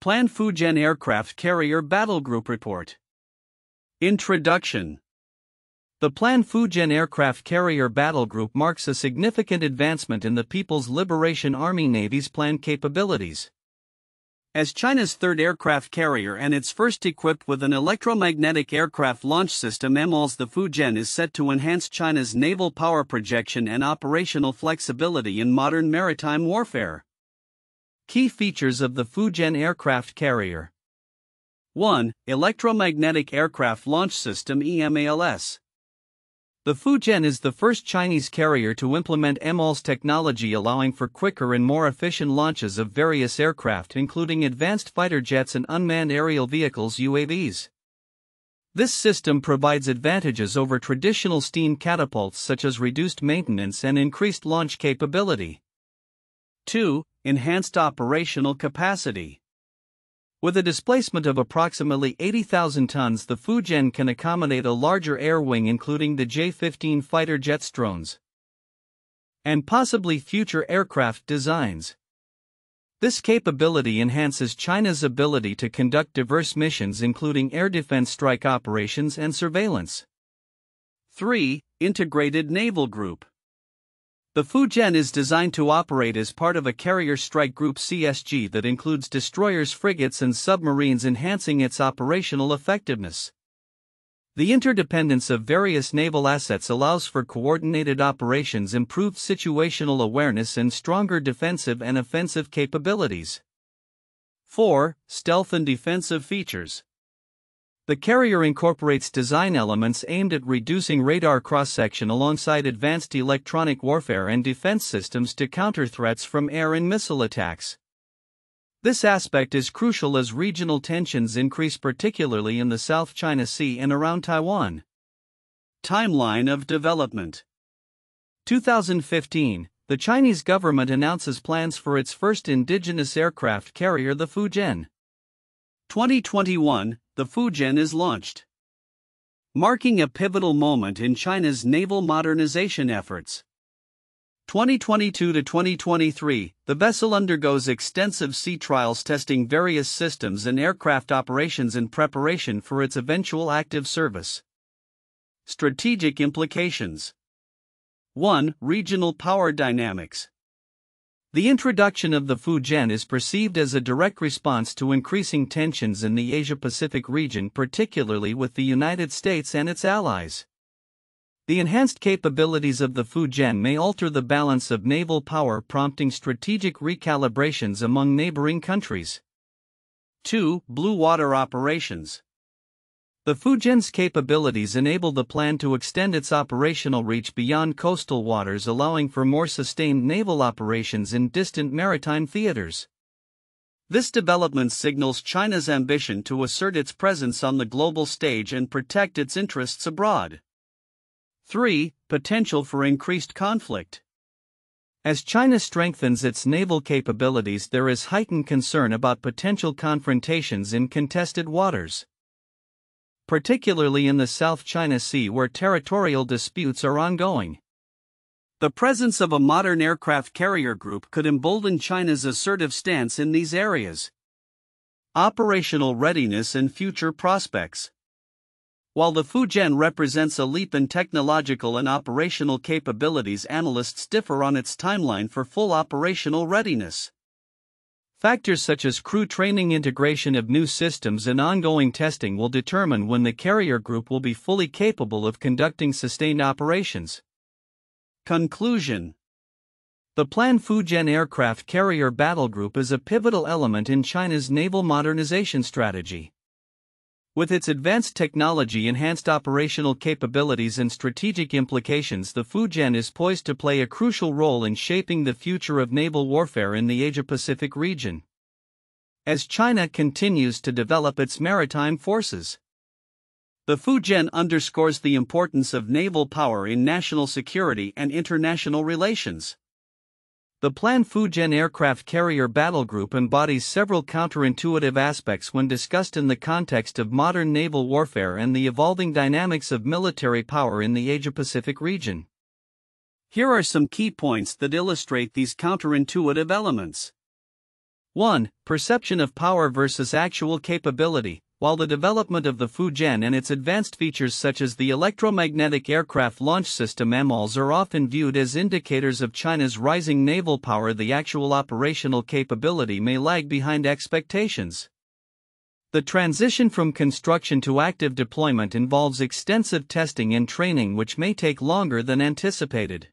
PLAN Fujian Aircraft Carrier Battle Group Report. Introduction. The PLAN Fujian Aircraft Carrier Battle Group marks a significant advancement in the People's Liberation Army Navy's planned capabilities. As China's third aircraft carrier and its first equipped with an Electromagnetic Aircraft Launch System EMALS, the Fujian is set to enhance China's naval power projection and operational flexibility in modern maritime warfare. Key features of the Fujian aircraft carrier. 1. Electromagnetic Aircraft Launch System EMALS. The Fujian is the first Chinese carrier to implement EMALS technology, allowing for quicker and more efficient launches of various aircraft, including advanced fighter jets and unmanned aerial vehicles (UAVs). This system provides advantages over traditional steam catapults, such as reduced maintenance and increased launch capability. 2. Enhanced operational capacity. With a displacement of approximately 80,000 tons, the Fujian can accommodate a larger air wing, including the J-15 fighter jet drones and possibly future aircraft designs. This capability enhances China's ability to conduct diverse missions, including air defense, strike operations, and surveillance. 3. Integrated Naval Group. The Fujian is designed to operate as part of a Carrier Strike Group (CSG) that includes destroyers, frigates, and submarines, enhancing its operational effectiveness. The interdependence of various naval assets allows for coordinated operations, improved situational awareness, and stronger defensive and offensive capabilities. 4. Stealth and defensive features. The carrier incorporates design elements aimed at reducing radar cross-section alongside advanced electronic warfare and defense systems to counter threats from air and missile attacks. This aspect is crucial as regional tensions increase, particularly in the South China Sea and around Taiwan. Timeline of development. 2015, the Chinese government announces plans for its first indigenous aircraft carrier, the Fujian. 2021, the Fujian is launched, marking a pivotal moment in China's naval modernization efforts. 2022 to 2023, the vessel undergoes extensive sea trials, testing various systems and aircraft operations in preparation for its eventual active service. Strategic implications. 1. Regional power dynamics. The introduction of the Fujian is perceived as a direct response to increasing tensions in the Asia-Pacific region, particularly with the United States and its allies. The enhanced capabilities of the Fujian may alter the balance of naval power, prompting strategic recalibrations among neighboring countries. 2. Blue water operations. The Fujian's capabilities enable the plan to extend its operational reach beyond coastal waters, allowing for more sustained naval operations in distant maritime theaters. This development signals China's ambition to assert its presence on the global stage and protect its interests abroad. 3. Potential for increased conflict. As China strengthens its naval capabilities, there is heightened concern about potential confrontations in contested waters, particularly in the South China Sea, where territorial disputes are ongoing. The presence of a modern aircraft carrier group could embolden China's assertive stance in these areas. Operational readiness and future prospects. While the Fujian represents a leap in technological and operational capabilities, analysts differ on its timeline for full operational readiness. Factors such as crew training, integration of new systems, and ongoing testing will determine when the carrier group will be fully capable of conducting sustained operations. Conclusion. The PLAN Fujian Aircraft Carrier Battle Group is a pivotal element in China's naval modernization strategy. With its advanced technology, enhanced operational capabilities, and strategic implications, the Fujian is poised to play a crucial role in shaping the future of naval warfare in the Asia-Pacific region, as China continues to develop its maritime forces. The Fujian underscores the importance of naval power in national security and international relations. The PLAN Fujian Aircraft Carrier Battle Group embodies several counterintuitive aspects when discussed in the context of modern naval warfare and the evolving dynamics of military power in the Asia-Pacific region. Here are some key points that illustrate these counterintuitive elements. 1. Perception of power versus actual capability. While the development of the Fujian and its advanced features such as the Electromagnetic Aircraft Launch System EMALS are often viewed as indicators of China's rising naval power, the actual operational capability may lag behind expectations. The transition from construction to active deployment involves extensive testing and training, which may take longer than anticipated.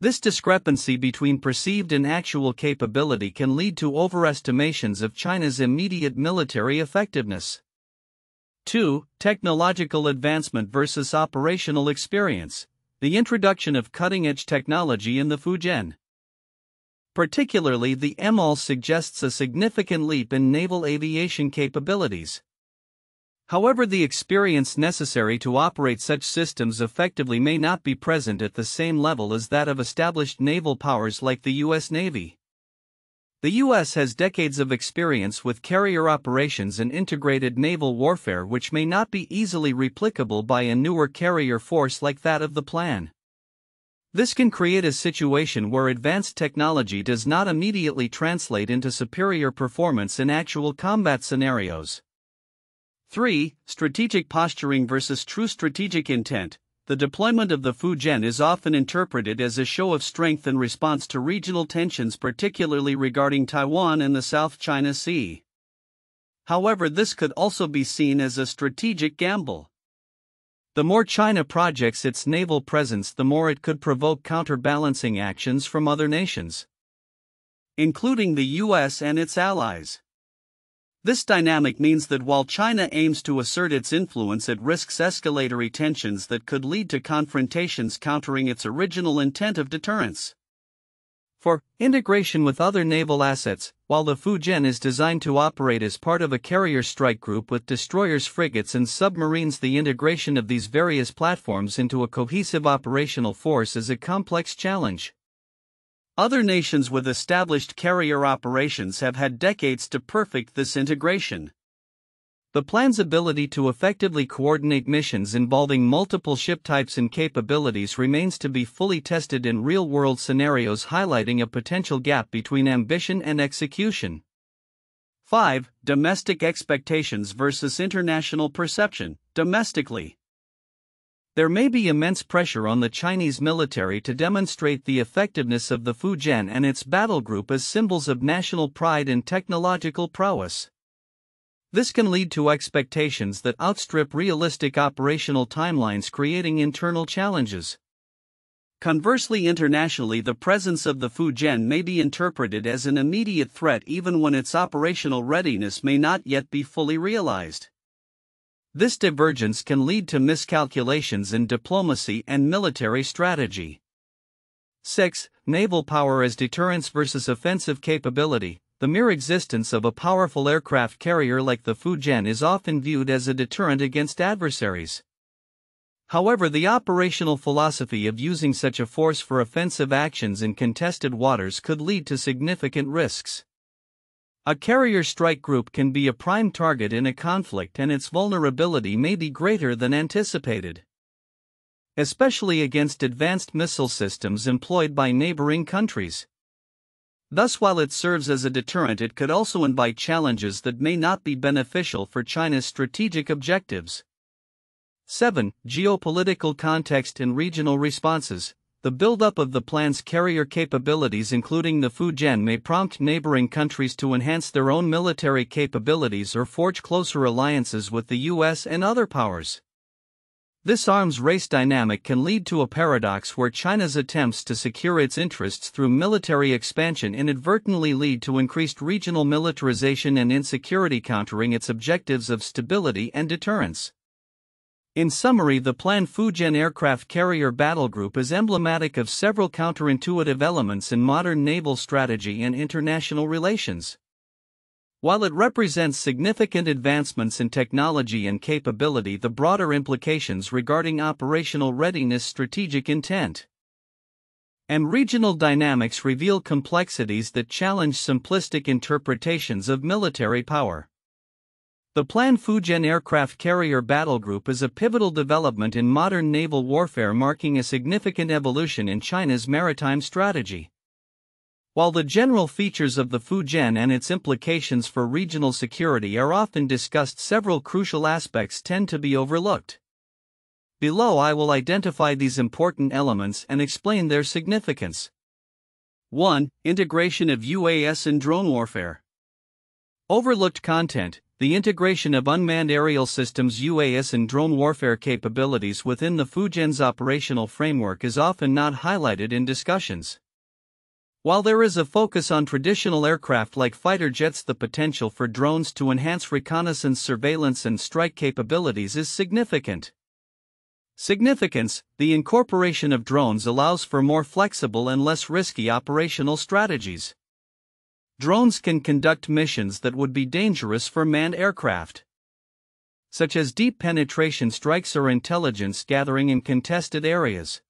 This discrepancy between perceived and actual capability can lead to overestimations of China's immediate military effectiveness. 2. Technological advancement versus operational experience. The introduction of cutting-edge technology in the Fujian, particularly the EMALS, suggests a significant leap in naval aviation capabilities. However, the experience necessary to operate such systems effectively may not be present at the same level as that of established naval powers like the U.S. Navy. The U.S. has decades of experience with carrier operations and integrated naval warfare, which may not be easily replicable by a newer carrier force like that of the PLAN. This can create a situation where advanced technology does not immediately translate into superior performance in actual combat scenarios. 3. Strategic posturing versus true strategic intent. The deployment of the Fujian is often interpreted as a show of strength in response to regional tensions, particularly regarding Taiwan and the South China Sea. However, this could also be seen as a strategic gamble. The more China projects its naval presence, the more it could provoke counterbalancing actions from other nations, including the U.S. and its allies. This dynamic means that while China aims to assert its influence, it risks escalatory tensions that could lead to confrontations countering its original intent of deterrence. 4. Integration with other naval assets. While the Fujian is designed to operate as part of a carrier strike group with destroyers, frigates, and submarines, the integration of these various platforms into a cohesive operational force is a complex challenge. Other nations with established carrier operations have had decades to perfect this integration. The plan's ability to effectively coordinate missions involving multiple ship types and capabilities remains to be fully tested in real-world scenarios, highlighting a potential gap between ambition and execution. 5. Domestic expectations versus international perception. Domestically, there may be immense pressure on the Chinese military to demonstrate the effectiveness of the Fujian and its battle group as symbols of national pride and technological prowess. This can lead to expectations that outstrip realistic operational timelines, creating internal challenges. Conversely, internationally, the presence of the Fujian may be interpreted as an immediate threat even when its operational readiness may not yet be fully realized. This divergence can lead to miscalculations in diplomacy and military strategy. 6. Naval power as deterrence versus offensive capability. The mere existence of a powerful aircraft carrier like the Fujian is often viewed as a deterrent against adversaries. However, the operational philosophy of using such a force for offensive actions in contested waters could lead to significant risks. A carrier strike group can be a prime target in a conflict, and its vulnerability may be greater than anticipated, especially against advanced missile systems employed by neighboring countries. Thus, while it serves as a deterrent, it could also invite challenges that may not be beneficial for China's strategic objectives. 7. Geopolitical context and regional responses. The buildup of the plan's carrier capabilities, including the Fujian, may prompt neighboring countries to enhance their own military capabilities or forge closer alliances with the U.S. and other powers. This arms race dynamic can lead to a paradox where China's attempts to secure its interests through military expansion inadvertently lead to increased regional militarization and insecurity, countering its objectives of stability and deterrence. In summary, the PLAN Fujian aircraft carrier battle group is emblematic of several counterintuitive elements in modern naval strategy and international relations. While it represents significant advancements in technology and capability, the broader implications regarding operational readiness, strategic intent, and regional dynamics reveal complexities that challenge simplistic interpretations of military power. The PLAN Fujian aircraft carrier battle group is a pivotal development in modern naval warfare, marking a significant evolution in China's maritime strategy. While the general features of the Fujian and its implications for regional security are often discussed, several crucial aspects tend to be overlooked. Below I will identify these important elements and explain their significance. 1. Integration of UAS in drone warfare. Overlooked content: the integration of unmanned aerial systems UAS and drone warfare capabilities within the Fujian's operational framework is often not highlighted in discussions. While there is a focus on traditional aircraft like fighter jets, the potential for drones to enhance reconnaissance, surveillance, and strike capabilities is significant. Significance: the incorporation of drones allows for more flexible and less risky operational strategies. Drones can conduct missions that would be dangerous for manned aircraft, such as deep penetration strikes or intelligence gathering in contested areas.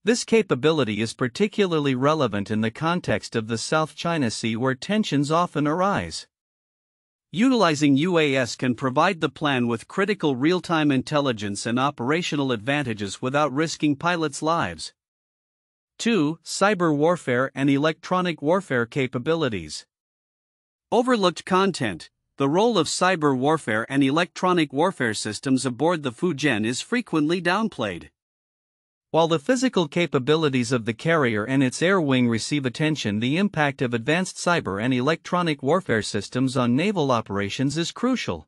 This capability is particularly relevant in the context of the South China Sea, where tensions often arise. Utilizing UAS can provide the plan with critical real-time intelligence and operational advantages without risking pilots' lives. 2. Cyber warfare and electronic warfare capabilities. Overlooked content: the role of cyber warfare and electronic warfare systems aboard the Fujian is frequently downplayed. While the physical capabilities of the carrier and its air wing receive attention, the impact of advanced cyber and electronic warfare systems on naval operations is crucial.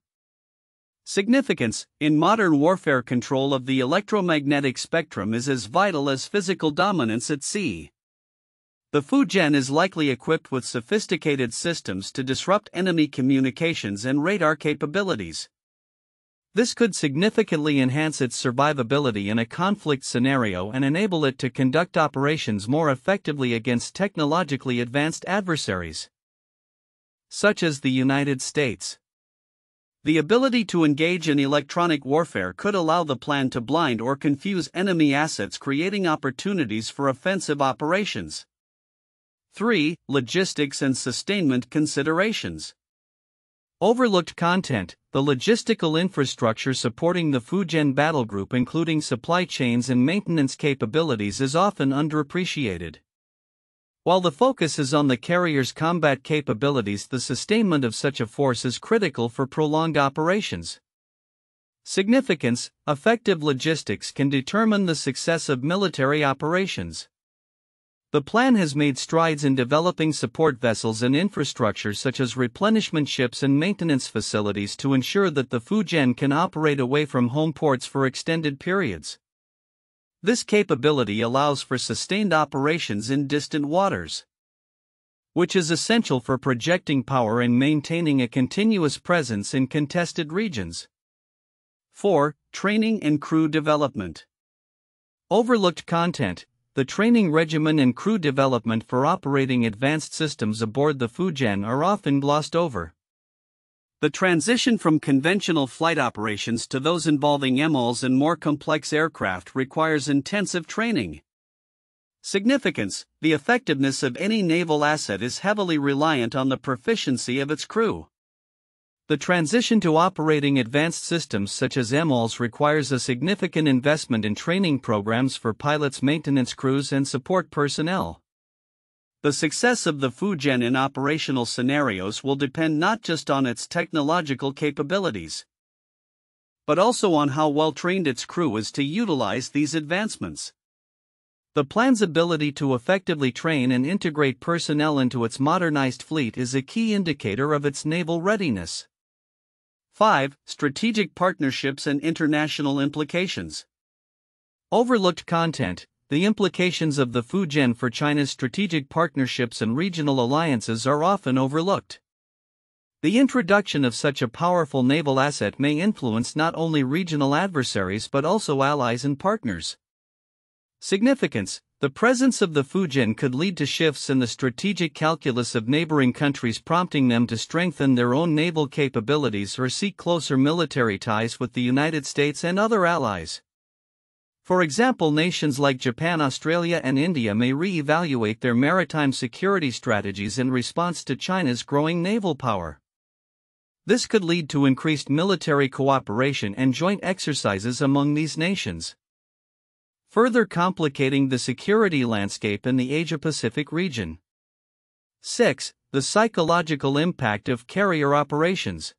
Significance: in modern warfare, control of the electromagnetic spectrum is as vital as physical dominance at sea. The Fujian is likely equipped with sophisticated systems to disrupt enemy communications and radar capabilities. This could significantly enhance its survivability in a conflict scenario and enable it to conduct operations more effectively against technologically advanced adversaries, such as the United States. The ability to engage in electronic warfare could allow the plan to blind or confuse enemy assets, creating opportunities for offensive operations. 3. Logistics and sustainment considerations. Overlooked content: the logistical infrastructure supporting the Fujian battle group, including supply chains and maintenance capabilities, is often underappreciated. While the focus is on the carrier's combat capabilities, the sustainment of such a force is critical for prolonged operations. Significance: effective logistics can determine the success of military operations. The plan has made strides in developing support vessels and infrastructure such as replenishment ships and maintenance facilities to ensure that the Fujian can operate away from home ports for extended periods. This capability allows for sustained operations in distant waters, which is essential for projecting power and maintaining a continuous presence in contested regions. 4. Training and crew development. Overlooked content: the training regimen and crew development for operating advanced systems aboard the Fujian are often glossed over. The transition from conventional flight operations to those involving EMALS and more complex aircraft requires intensive training. Significance: the effectiveness of any naval asset is heavily reliant on the proficiency of its crew. The transition to operating advanced systems such as EMALS requires a significant investment in training programs for pilots, maintenance crews, and support personnel. The success of the Fujian in operational scenarios will depend not just on its technological capabilities, but also on how well trained its crew is to utilize these advancements. The plan's ability to effectively train and integrate personnel into its modernized fleet is a key indicator of its naval readiness. 5. Strategic partnerships and international implications. Overlooked content: the implications of the Fujian for China's strategic partnerships and regional alliances are often overlooked. The introduction of such a powerful naval asset may influence not only regional adversaries but also allies and partners. Significance: the presence of the Fujian could lead to shifts in the strategic calculus of neighboring countries, prompting them to strengthen their own naval capabilities or seek closer military ties with the United States and other allies. For example, nations like Japan, Australia, and India may re-evaluate their maritime security strategies in response to China's growing naval power. This could lead to increased military cooperation and joint exercises among these nations, further complicating the security landscape in the Asia-Pacific region. 6. The psychological impact of carrier operations.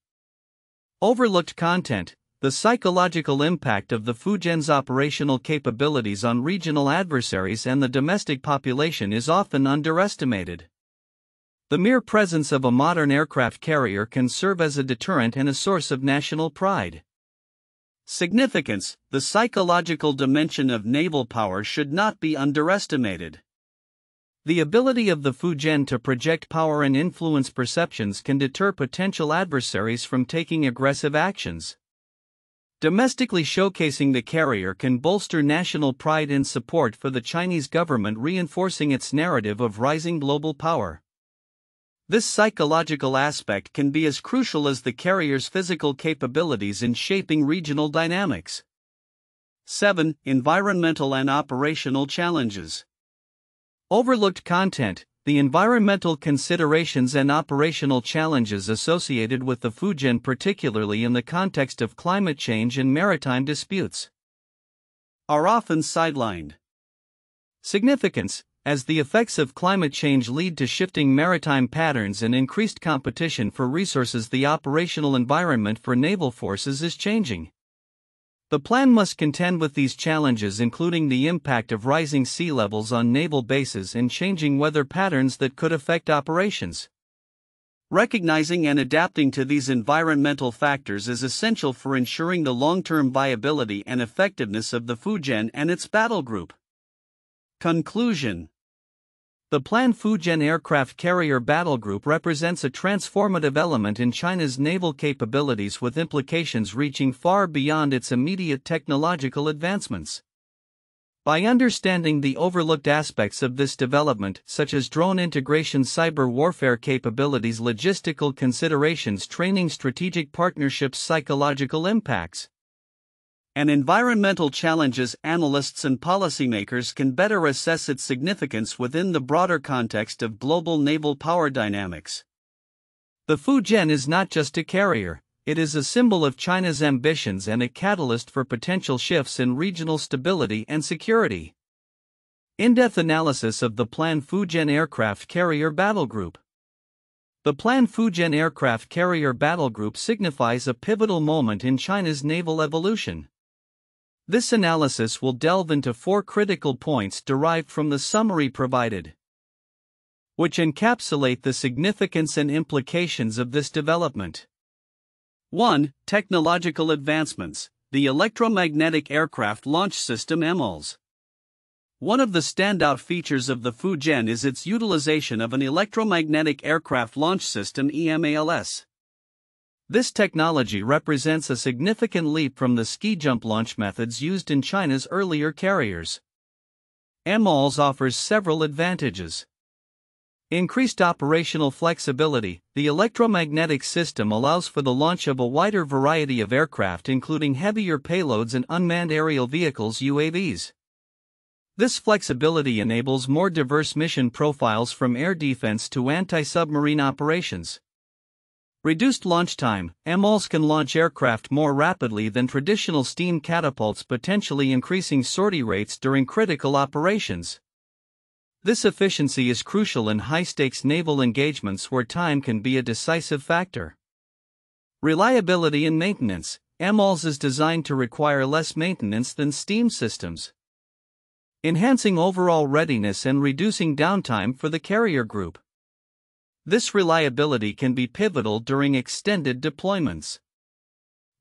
Overlooked content. The psychological impact of the Fujian's operational capabilities on regional adversaries and the domestic population is often underestimated. The mere presence of a modern aircraft carrier can serve as a deterrent and a source of national pride. Significance. The psychological dimension of naval power should not be underestimated. The ability of the Fujian to project power and influence perceptions can deter potential adversaries from taking aggressive actions. Domestically showcasing the carrier can bolster national pride and support for the Chinese government, reinforcing its narrative of rising global power. This psychological aspect can be as crucial as the carrier's physical capabilities in shaping regional dynamics. 7. Environmental and operational challenges. Overlooked content. The environmental considerations and operational challenges associated with the Fujian, particularly in the context of climate change and maritime disputes, are often sidelined. Significance. As the effects of climate change lead to shifting maritime patterns and increased competition for resources, the operational environment for naval forces is changing. The plan must contend with these challenges, including the impact of rising sea levels on naval bases and changing weather patterns that could affect operations. Recognizing and adapting to these environmental factors is essential for ensuring the long-term viability and effectiveness of the Fujian and its battle group. Conclusion. The PLAN Fujian aircraft carrier battle group represents a transformative element in China's naval capabilities, with implications reaching far beyond its immediate technological advancements. By understanding the overlooked aspects of this development, such as drone integration, cyber warfare capabilities, logistical considerations, training, strategic partnerships, psychological impacts, and environmental challenges, analysts and policymakers can better assess its significance within the broader context of global naval power dynamics. The Fujian is not just a carrier, it is a symbol of China's ambitions and a catalyst for potential shifts in regional stability and security. In-depth analysis of the PLAN Fujian aircraft carrier battle group. The PLAN Fujian aircraft carrier battle group signifies a pivotal moment in China's naval evolution. This analysis will delve into 4 critical points derived from the summary provided, which encapsulate the significance and implications of this development. 1. Technological advancements. The Electromagnetic Aircraft Launch System (EMALS). One of the standout features of the Fujian is its utilization of an Electromagnetic Aircraft Launch System (EMALS). This technology represents a significant leap from the ski-jump launch methods used in China's earlier carriers. EMALS offers several advantages. Increased operational flexibility. The electromagnetic system allows for the launch of a wider variety of aircraft, including heavier payloads and unmanned aerial vehicles (UAVs). This flexibility enables more diverse mission profiles, from air defense to anti-submarine operations. Reduced launch time. EMALS can launch aircraft more rapidly than traditional steam catapults, potentially increasing sortie rates during critical operations. This efficiency is crucial in high-stakes naval engagements where time can be a decisive factor. Reliability and maintenance. EMALS is designed to require less maintenance than steam systems, enhancing overall readiness and reducing downtime for the carrier group. This reliability can be pivotal during extended deployments.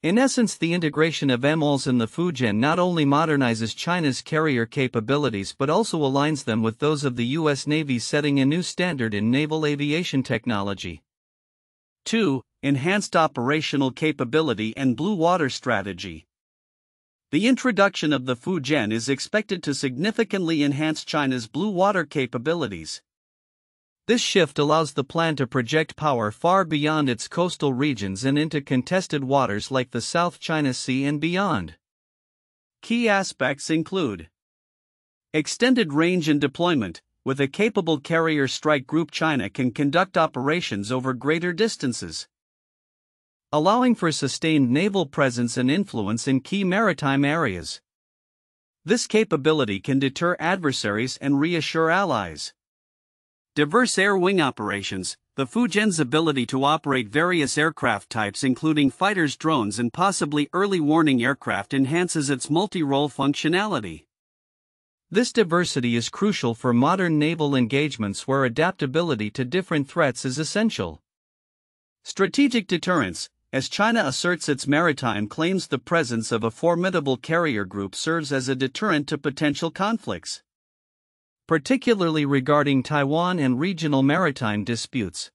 In essence, the integration of EMALS in the Fujian not only modernizes China's carrier capabilities but also aligns them with those of the U.S. Navy, setting a new standard in naval aviation technology. 2. Enhanced operational capability and blue water strategy. The introduction of the Fujian is expected to significantly enhance China's blue water capabilities. This shift allows the plan to project power far beyond its coastal regions and into contested waters like the South China Sea and beyond. Key aspects include extended range and deployment. With a capable carrier strike group, China can conduct operations over greater distances, allowing for sustained naval presence and influence in key maritime areas. This capability can deter adversaries and reassure allies. Diverse air wing operations. The Fujian's ability to operate various aircraft types including fighters, drones and possibly early warning aircraft enhances its multi-role functionality. This diversity is crucial for modern naval engagements where adaptability to different threats is essential. Strategic deterrence. As China asserts its maritime claims, the presence of a formidable carrier group serves as a deterrent to potential conflicts, particularly regarding Taiwan and regional maritime disputes.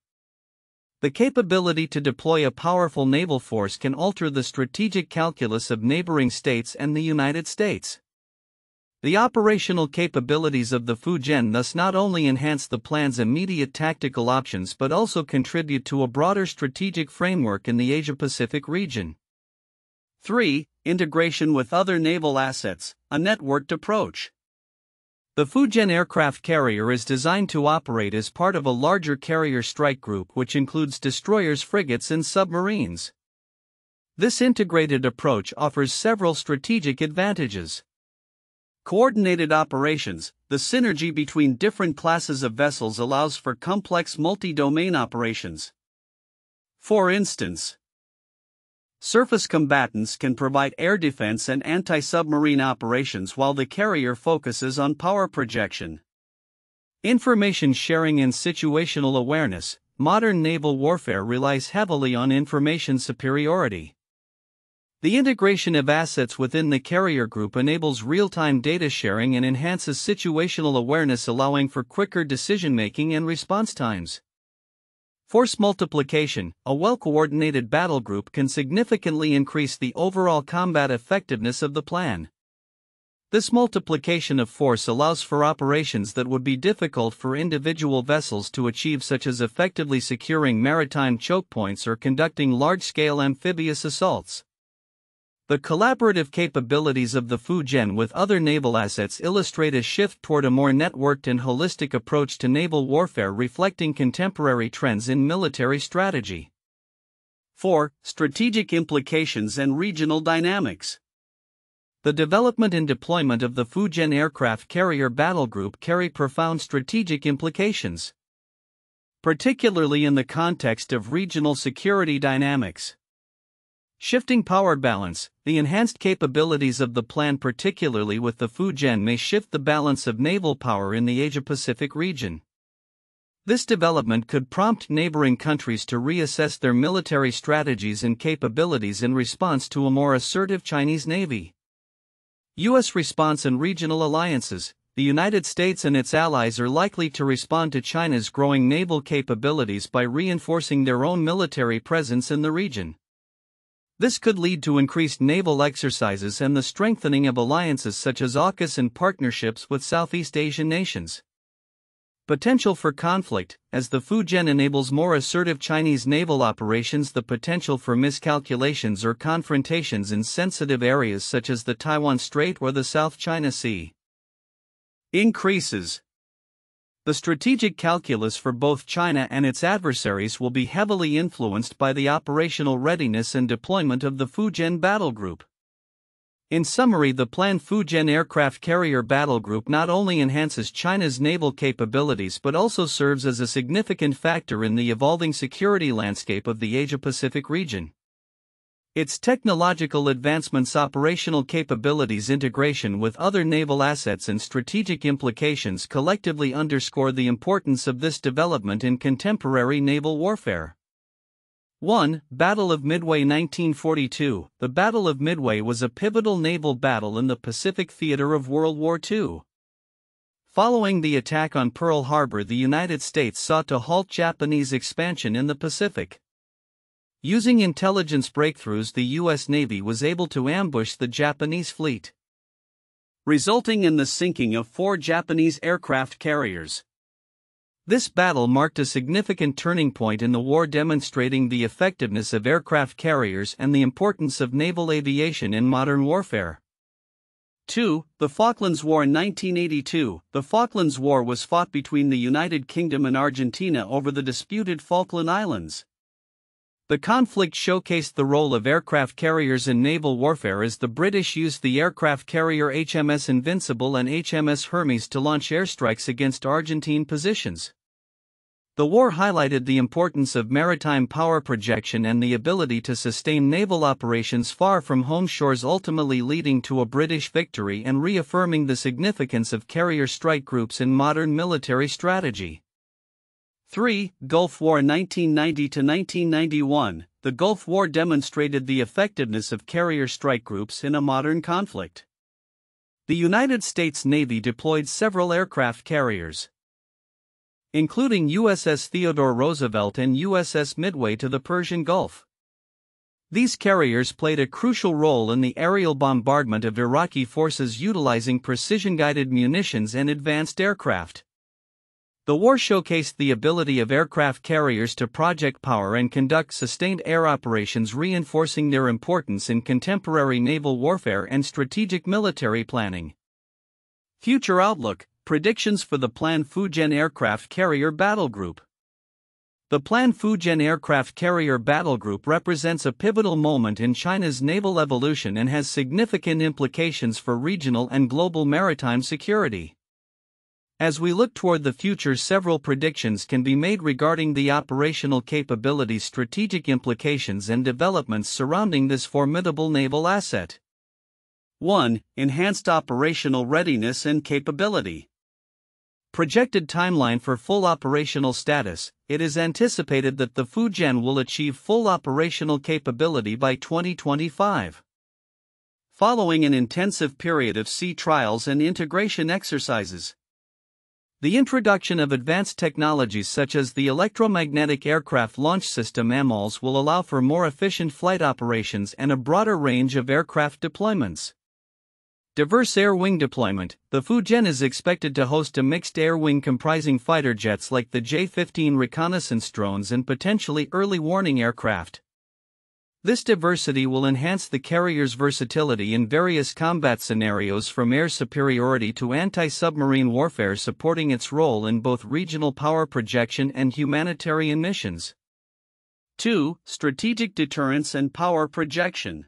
The capability to deploy a powerful naval force can alter the strategic calculus of neighboring states and the United States. The operational capabilities of the Fujian thus not only enhance the plan's immediate tactical options but also contribute to a broader strategic framework in the Asia-Pacific region. 3. Integration with other naval assets, a networked approach. The Fujian aircraft carrier is designed to operate as part of a larger carrier strike group which includes destroyers, frigates, and submarines. This integrated approach offers several strategic advantages. Coordinated operations. The synergy between different classes of vessels allows for complex multi-domain operations. For instance, surface combatants can provide air defense and anti-submarine operations while the carrier focuses on power projection. Information sharing and situational awareness. Modern naval warfare relies heavily on information superiority. The integration of assets within the carrier group enables real-time data sharing and enhances situational awareness, allowing for quicker decision-making and response times. Force multiplication. A well-coordinated battle group can significantly increase the overall combat effectiveness of the plan. This multiplication of force allows for operations that would be difficult for individual vessels to achieve, such as effectively securing maritime choke points or conducting large-scale amphibious assaults. The collaborative capabilities of the Fujian with other naval assets illustrate a shift toward a more networked and holistic approach to naval warfare, reflecting contemporary trends in military strategy. 4. Strategic implications and regional dynamics. The development and deployment of the Fujian aircraft carrier battle group carry profound strategic implications, particularly in the context of regional security dynamics. Shifting power balance. The enhanced capabilities of the plan, particularly with the Fujian, may shift the balance of naval power in the Asia-Pacific region. This development could prompt neighboring countries to reassess their military strategies and capabilities in response to a more assertive Chinese Navy. U.S. response and regional alliances. The United States and its allies are likely to respond to China's growing naval capabilities by reinforcing their own military presence in the region. This could lead to increased naval exercises and the strengthening of alliances such as AUKUS and partnerships with Southeast Asian nations. Potential for conflict. As the Fujian enables more assertive Chinese naval operations, the potential for miscalculations or confrontations in sensitive areas such as the Taiwan Strait or the South China Sea increases. The strategic calculus for both China and its adversaries will be heavily influenced by the operational readiness and deployment of the Fujian battle group. In summary, the PLAN Fujian aircraft carrier battle group not only enhances China's naval capabilities but also serves as a significant factor in the evolving security landscape of the Asia-Pacific region. Its technological advancements, operational capabilities, integration with other naval assets, and strategic implications collectively underscore the importance of this development in contemporary naval warfare. 1. Battle of Midway 1942. The Battle of Midway was a pivotal naval battle in the Pacific theater of World War II. Following the attack on Pearl Harbor, the United States sought to halt Japanese expansion in the Pacific. Using intelligence breakthroughs, the U.S. Navy was able to ambush the Japanese fleet, resulting in the sinking of 4 Japanese aircraft carriers. This battle marked a significant turning point in the war, demonstrating the effectiveness of aircraft carriers and the importance of naval aviation in modern warfare. 2. The Falklands War 1982. The Falklands War was fought between the United Kingdom and Argentina over the disputed Falkland Islands. The conflict showcased the role of aircraft carriers in naval warfare as the British used the aircraft carrier HMS Invincible and HMS Hermes to launch airstrikes against Argentine positions. The war highlighted the importance of maritime power projection and the ability to sustain naval operations far from home shores, ultimately leading to a British victory and reaffirming the significance of carrier strike groups in modern military strategy. 3. Gulf War 1990 to 1991. The Gulf War demonstrated the effectiveness of carrier strike groups in a modern conflict. The United States Navy deployed several aircraft carriers, including USS Theodore Roosevelt and USS Midway, to the Persian Gulf. These carriers played a crucial role in the aerial bombardment of Iraqi forces utilizing precision-guided munitions and advanced aircraft. The war showcased the ability of aircraft carriers to project power and conduct sustained air operations, reinforcing their importance in contemporary naval warfare and strategic military planning. Future outlook. Predictions for the PLAN Fujian aircraft carrier battle group. The PLAN Fujian aircraft carrier battle group represents a pivotal moment in China's naval evolution and has significant implications for regional and global maritime security. As we look toward the future, several predictions can be made regarding the operational capabilities, strategic implications, and developments surrounding this formidable naval asset. 1. Enhanced operational readiness and capability. Projected timeline for full operational status. It is anticipated that the Fujian will achieve full operational capability by 2025. Following an intensive period of sea trials and integration exercises. The introduction of advanced technologies such as the Electromagnetic Aircraft Launch System (EMALS) will allow for more efficient flight operations and a broader range of aircraft deployments. Diverse air wing deployment. The Fujian is expected to host a mixed air wing comprising fighter jets like the J-15 reconnaissance drones and potentially early warning aircraft. This diversity will enhance the carrier's versatility in various combat scenarios, from air superiority to anti-submarine warfare, supporting its role in both regional power projection and humanitarian missions. 2. Strategic deterrence and power projection.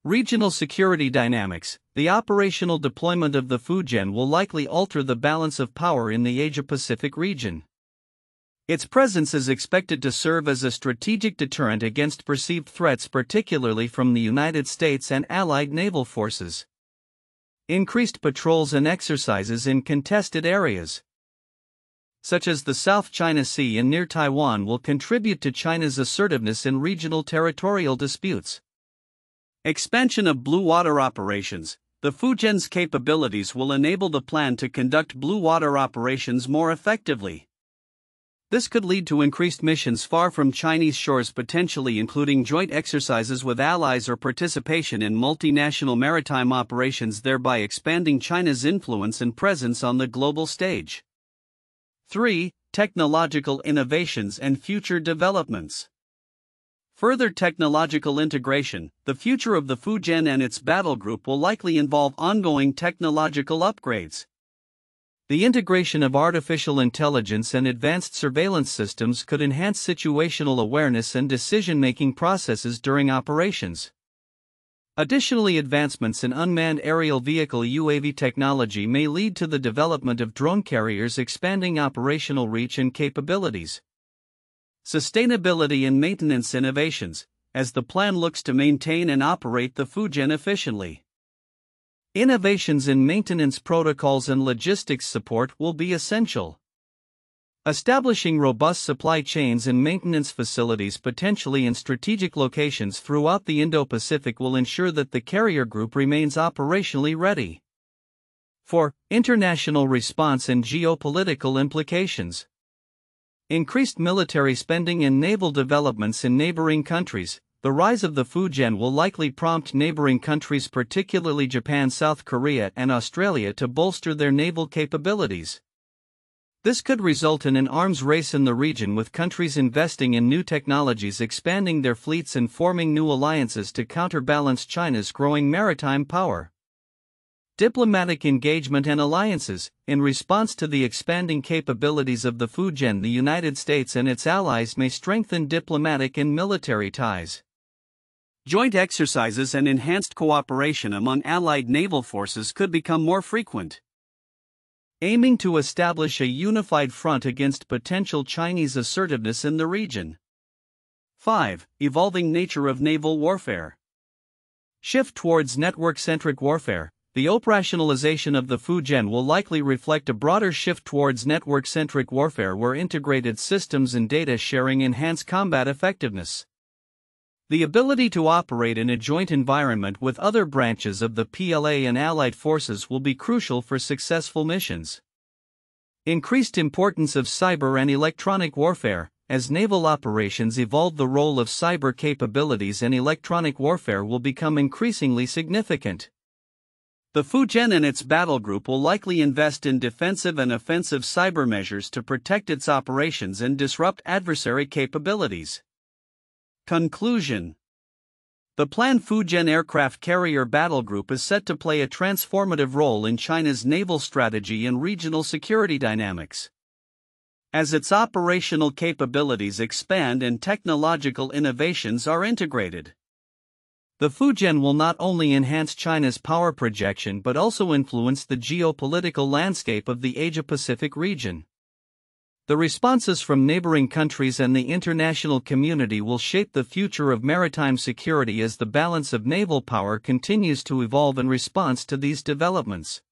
Regional security dynamics. The operational deployment of the Fujian will likely alter the balance of power in the Asia-Pacific region. Its presence is expected to serve as a strategic deterrent against perceived threats, particularly from the United States and allied naval forces. Increased patrols and exercises in contested areas, such as the South China Sea and near Taiwan, will contribute to China's assertiveness in regional territorial disputes. Expansion of blue water operations. The Fujian's capabilities will enable the plan to conduct blue water operations more effectively. This could lead to increased missions far from Chinese shores, potentially including joint exercises with allies or participation in multinational maritime operations, thereby expanding China's influence and presence on the global stage. 3. Technological innovations and future developments. Further technological integration. The future of the Fujian and its battle group will likely involve ongoing technological upgrades. The integration of artificial intelligence and advanced surveillance systems could enhance situational awareness and decision-making processes during operations. Additionally, advancements in unmanned aerial vehicle (UAV) technology may lead to the development of drone carriers, expanding operational reach and capabilities. Sustainability and maintenance innovations. As the plan looks to maintain and operate the Fujian efficiently, innovations in maintenance protocols and logistics support will be essential. Establishing robust supply chains and maintenance facilities, potentially in strategic locations throughout the Indo-Pacific, will ensure that the carrier group remains operationally ready. 4. International response and geopolitical implications. Increased military spending and naval developments in neighboring countries. The rise of the Fujian will likely prompt neighboring countries, particularly Japan, South Korea, and Australia, to bolster their naval capabilities. This could result in an arms race in the region, with countries investing in new technologies, expanding their fleets, and forming new alliances to counterbalance China's growing maritime power. Diplomatic engagement and alliances. In response to the expanding capabilities of the Fujian, the United States and its allies may strengthen diplomatic and military ties. Joint exercises and enhanced cooperation among allied naval forces could become more frequent. aiming to establish a unified front against potential Chinese assertiveness in the region. 5. Evolving nature of naval warfare. Shift towards network-centric warfare. The operationalization of the Fujian will likely reflect a broader shift towards network-centric warfare where integrated systems and data sharing enhance combat effectiveness. The ability to operate in a joint environment with other branches of the PLA and allied forces will be crucial for successful missions. Increased importance of cyber and electronic warfare. As naval operations evolve, the role of cyber capabilities and electronic warfare will become increasingly significant. The Fujian and its battle group will likely invest in defensive and offensive cyber measures to protect its operations and disrupt adversary capabilities. Conclusion. The PLAN Fujian aircraft carrier battle group is set to play a transformative role in China's naval strategy and regional security dynamics. As its operational capabilities expand and technological innovations are integrated, the Fujian will not only enhance China's power projection but also influence the geopolitical landscape of the Asia-Pacific region. The responses from neighboring countries and the international community will shape the future of maritime security as the balance of naval power continues to evolve in response to these developments.